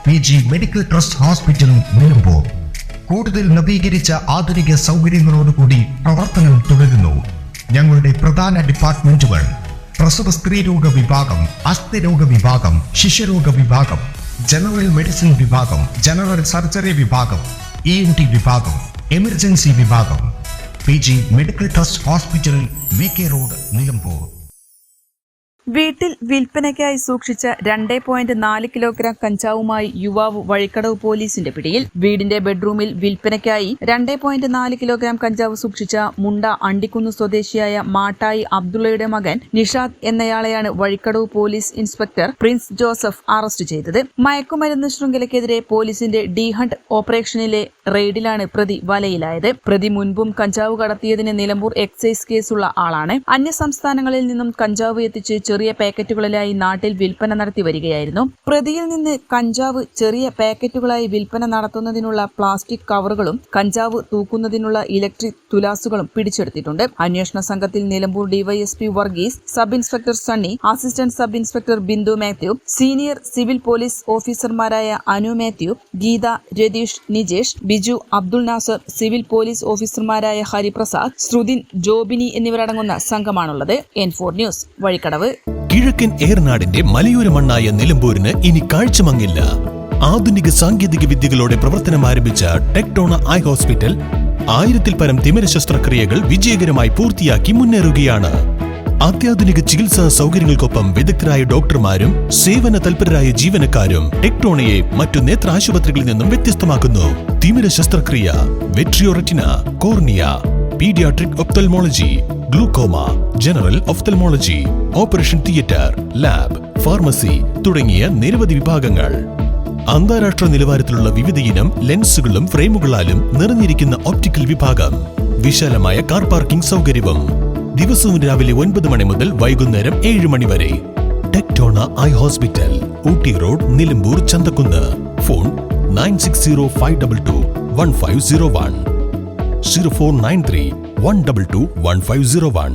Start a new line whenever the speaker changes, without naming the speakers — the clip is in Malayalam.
PG medical trust hospital Nilambur. കൂടുതൽ നവീകരിച്ച ആധുനിക സൗകര്യങ്ങളോടുകൂടി പ്രവർത്തനം തുടരുന്നു. ഞങ്ങളുടെ പ്രധാന ഡിപ്പാർട്ട്മെന്റുകൾ: പ്രസവ സ്ത്രീരോഗ വിഭാഗം, അസ്ഥിരോഗ വിഭാഗം, ശിശുരോഗ വിഭാഗം, ജനറൽ മെഡിസിൻ വിഭാഗം, ജനറൽ സർജറി വിഭാഗം, ENT വിഭാഗം, എമർജൻസി വിഭാഗം. PG medical trust hospital, VK road, Nilambur.
വീട്ടിൽ വിൽപ്പനയ്ക്കായി സൂക്ഷിച്ച 2.4 കിലോഗ്രാം കഞ്ചാവുമായി യുവാവ് വഴിക്കടവ് പോലീസിന്റെ പിടിയിൽ. വീടിന്റെ ബെഡ്റൂമിൽ വിൽപ്പനയ്ക്കായി 2.4 കിലോഗ്രാം കഞ്ചാവ് സൂക്ഷിച്ച മുണ്ട അണ്ടിക്കുന്ന് സ്വദേശിയായ മാട്ടായി അബ്ദുള്ളയുടെ മകൻ നിഷാദ് എന്നയാളെയാണ് Vazhikkadavu police inspector Prince Joseph arrest ചെയ്തത്. മയക്കുമരുന്ന് ശൃംഖലയ്ക്കെതിരെ പോലീസിന്റെ ഡി ഹണ്ട് ഓപ്പറേഷനിലെ റെയ്ഡിലാണ് പ്രതി വലയിലായത്. പ്രതി മുൻപും കഞ്ചാവ് കടത്തിയതിന് നിലമ്പൂർ എക്സൈസ് കേസുള്ള ആളാണ്. അന്യസംസ്ഥാനങ്ങളിൽ നിന്നും കഞ്ചാവ് എത്തിച്ച് ചെറിയ പാക്കറ്റുകളിലായി നാട്ടിൽ വിൽപ്പന നടത്തി വരികയായിരുന്നു. പ്രതിയിൽ നിന്ന് കഞ്ചാവ് ചെറിയ പാക്കറ്റുകളായി വിൽപ്പന നടത്തുന്നതിനുള്ള പ്ലാസ്റ്റിക് കവറുകളും കഞ്ചാവ് തൂക്കുന്നതിനുള്ള ഇലക്ട്രിക് തുലാസുകളും പിടിച്ചെടുത്തിട്ടുണ്ട്. അന്വേഷണ സംഘത്തിൽ Nilambur DYSP Varghese, sub inspector Sunny, assistant sub inspector Bindu Mathew, senior civil police ഓഫീസർമാരായ Anu Mathew, Geetha, Ratheesh, Nijesh, Biju, Abdul Nasar, civil police ഓഫീസർമാരായ ഹരിപ്രസാദ്, ശ്രുതിൻ, ജോബിനി എന്നിവരടങ്ങുന്ന സംഘമാണുള്ളത്. N4 news, Vazhikkadavu.
കിഴക്കൻ ഏറനാടിന്റെ മലയോര മണ്ണായ നിലമ്പൂരിന് ഇനി കാഴ്ചമങ്ങില്ല. ആധുനിക സാങ്കേതിക വിദ്യകളോടെ പ്രവർത്തനം ആരംഭിച്ച ടെക്ടോണ ഐ ഹോസ്പിറ്റൽ 1000-ൽ പരം തിമിര ശസ്ത്രക്രിയകൾ വിജയകരമായി പൂർത്തിയാക്കി മുന്നേറുകയാണ്. അത്യാധുനിക ചികിത്സാ സൗകര്യങ്ങൾക്കൊപ്പം വിദഗ്ധരായ ഡോക്ടർമാരും സേവന തൽപരരായ ജീവനക്കാരും ടെക്ടോണയെ മറ്റു നേത്ര ആശുപത്രികളിൽ നിന്നും വ്യത്യസ്തമാക്കുന്നു. തിമിര ശസ്ത്രക്രിയ, vitreoretina, cornea, paediatric ophthalmology, glaucoma, general ophthalmology, operation theatre, lab, pharmacy തുടങ്ങിയ നിരവധി വിഭാഗങ്ങൾ. അന്താരാഷ്ട്ര നിലവാരത്തിലുള്ള വിവിധയിനം ലെൻസുകളും ഫ്രെയിമുകളാലും നിറഞ്ഞിരിക്കുന്ന ഒപ്റ്റിക്കൽ വിഭാഗം, വിശാലമായ കാർ പാർക്കിംഗ് സൗകര്യവും. ദിവസവും രാവിലെ 9 മണി മുതൽ വൈകുന്നേരം 7 മണി വരെ. Tectona eye hospital, Ooty road, Nilambur, Chanthakkunnu. Phone 9605221501, 0493 122 1501.